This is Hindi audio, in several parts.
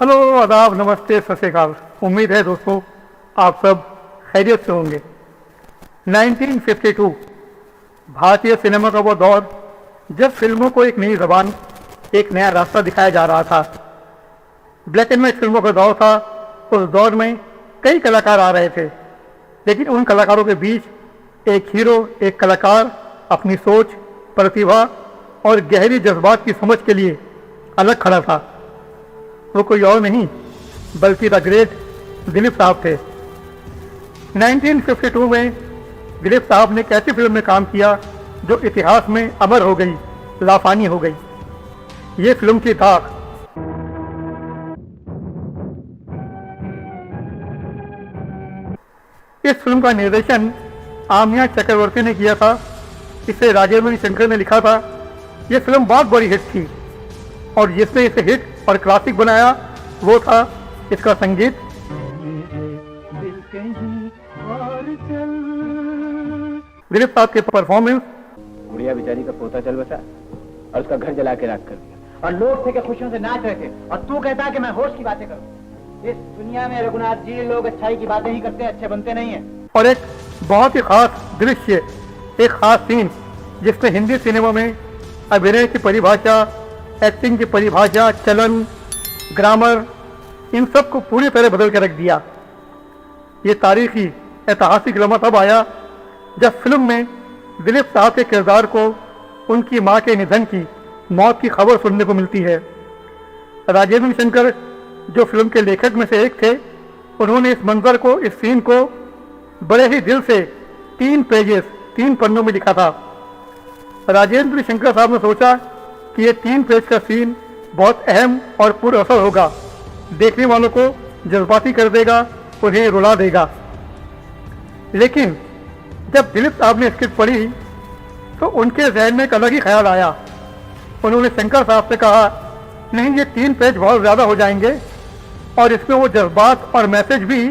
हेलो, आदाब, नमस्ते, सत श्री अकाल। उम्मीद है दोस्तों आप सब खैरियत से होंगे। 1952 भारतीय सिनेमा का वो दौर जब फिल्मों को एक नई जबान, एक नया रास्ता दिखाया जा रहा था। ब्लैक एंड वाइट फिल्मों का दौर था। उस दौर में कई कलाकार आ रहे थे, लेकिन उन कलाकारों के बीच एक हीरो, एक कलाकार अपनी सोच, प्रतिभा और गहरी जज्बात की समझ के लिए अलग खड़ा था। वो कोई और नहीं बल्कि द ग्रेट दिलीप साहब थे। 1952 में दिलीप साहब ने एक ऐसी फिल्म में काम किया जो इतिहास में अमर हो गई, लाफानी हो गई। ये फिल्म थी दाग। इस फिल्म का निर्देशन आमिया चक्रवर्ती ने किया था। इसे राजेंद्र शंकर ने लिखा था। यह फिल्म बहुत बड़ी हिट थी और जिसने इसे हिट और क्लासिक बनाया वो था इसका संगीत। दिलीप साहब के परफॉर्मेंस। गुड़िया बेचारी का पोता चल बसा और उसका घर जला के राख कर दिया, और लोग थे कि खुशियों से नाच रहे थे, और तू कहता है कि मैं होश की बातें करूं। इस दुनिया में रघुनाथ जी, लोग अच्छाई की बातें ही करते हैं, अच्छे बनते नहीं है। और एक बहुत ही खास दृश्य, एक खास सीन जिसने हिंदी सिनेमा में अभिनय की परिभाषा, एक्टिंग की परिभाषा, चलन, ग्रामर, इन सब को पूरी तरह बदल कर रख दिया। ये तारीखी ऐतिहासिक लम्हा तब आया जब फिल्म में दिलीप साहब के किरदार को उनकी मां के निधन की, मौत की खबर सुनने को मिलती है। राजेंद्र शंकर जो फिल्म के लेखक में से एक थे, उन्होंने इस मंजर को, इस सीन को बड़े ही दिल से 3 पन्नों में लिखा था। राजेंद्र शंकर साहब ने सोचा कि ये 3 पेज का सीन बहुत अहम और पुरअसर होगा, देखने वालों को जज्बाती कर देगा, उन्हें रुला देगा। लेकिन जब दिलीप साहब ने स्क्रिप्ट पढ़ी तो उनके जहन में एक अलग ही ख्याल आया। उन्होंने शंकर साहब से कहा, नहीं, ये 3 पेज बहुत ज़्यादा हो जाएंगे और इसमें वो जज्बात और मैसेज भी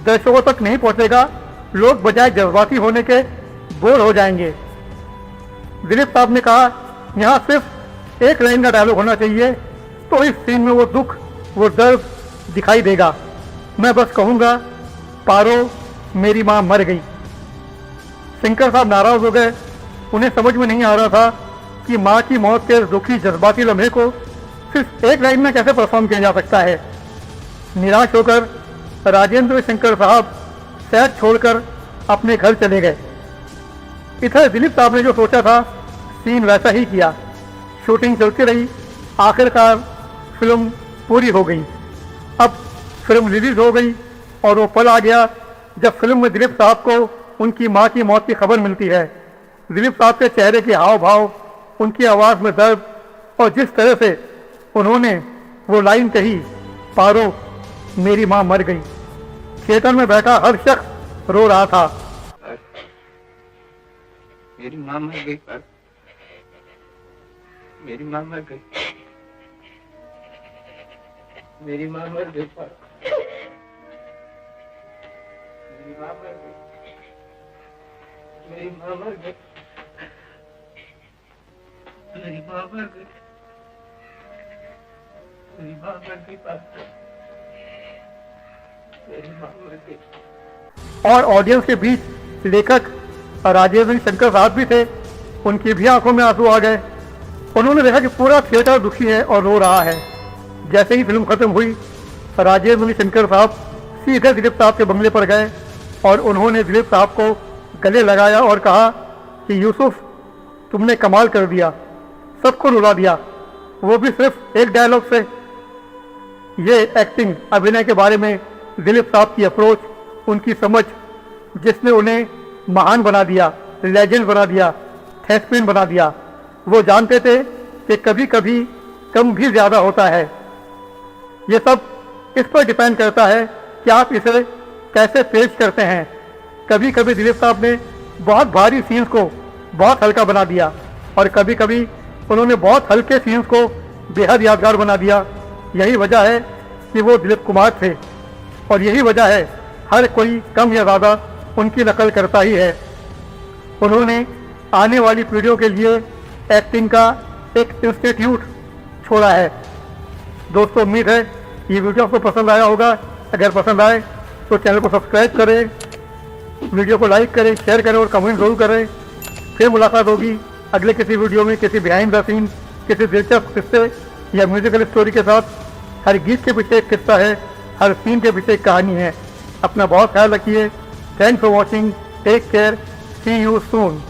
दर्शकों तक नहीं पहुँचेगा, लोग बजाय जज्बाती होने के बोर हो जाएंगे। दिलीप साहब ने कहा, यहाँ सिर्फ एक लाइन का डायलॉग होना चाहिए, तो इस सीन में वो दुख, वो दर्द दिखाई देगा। मैं बस कहूँगा, पारो मेरी माँ मर गई। शंकर साहब नाराज हो गए। उन्हें समझ में नहीं आ रहा था कि माँ की मौत के दुखी जज्बाती लम्हे को सिर्फ एक लाइन में कैसे परफॉर्म किया जा सकता है। निराश होकर राजेंद्र शंकर साहब सेट छोड़कर अपने घर चले गए। इधर दिलीप साहब ने जो सोचा था, सीन वैसा ही किया। शूटिंग चलती रही, आखिरकार फिल्म पूरी हो गई। अब फिल्म रिलीज हो गई और वो पल आ गया जब फिल्म में दिलीप साहब को उनकी मां की मौत की खबर मिलती है। दिलीप साहब के चेहरे के हाव भाव, उनकी आवाज़ में दर्द, और जिस तरह से उन्होंने वो लाइन कही, पारो मेरी मां मर गई, थिएटर में बैठा हर शख्स रो रहा था। मेरी माँ मर गई, मेरी माँ मर गई, मेरी माँ मर गई, मेरी माँ मर गई, मेरी माँ मर गई, मेरी माँ मर गई, मेरी माँ मर गई, मेरी माँ मर गई। और ऑडियंस के बीच लेखक राजेंद्र शंकर साहब भी थे। उनकी भी आंखों में आंसू आ गए। उन्होंने देखा कि पूरा थिएटर दुखी है और रो रहा है। जैसे ही फिल्म खत्म हुई, राजेंद्र शंकर साहब सीधे दिलीप साहब के बंगले पर गए और उन्होंने दिलीप साहब को गले लगाया और कहा कि यूसुफ, तुमने कमाल कर दिया, सबको रुला दिया, वो भी सिर्फ एक डायलॉग से। ये एक्टिंग, अभिनय के बारे में दिलीप साहब की अप्रोच, उनकी समझ, जिसने उन्हें महान बना दिया, लेजेंड बना दिया, थेस्पिन बना दिया। वो जानते थे कि कभी कभी कम भी ज़्यादा होता है। ये सब इस पर डिपेंड करता है कि आप इसे कैसे पेश करते हैं। कभी कभी दिलीप साहब ने बहुत भारी सीन्स को बहुत हल्का बना दिया और कभी कभी उन्होंने बहुत हल्के सीन्स को बेहद यादगार बना दिया। यही वजह है कि वो दिलीप कुमार थे और यही वजह है हर कोई कम या ज़्यादा उनकी नकल करता ही है। उन्होंने आने वाली पीढ़ियों के लिए एक्टिंग का एक इंस्टीट्यूट छोड़ा है। दोस्तों, उम्मीद है ये वीडियो आपको पसंद आया होगा। अगर पसंद आए तो चैनल को सब्सक्राइब करें, वीडियो को लाइक करें, शेयर करें और कमेंट जरूर करें। फिर मुलाकात होगी अगले किसी वीडियो में, किसी बिहाइंड द सीन, किसी दिलचस्प किस्से या म्यूजिकल स्टोरी के साथ। हर गीत के पीछे एक किस्सा है, हर सीन के पीछे एक कहानी है। अपना बहुत ख्याल रखिए। Thanks for watching, take care, see you soon.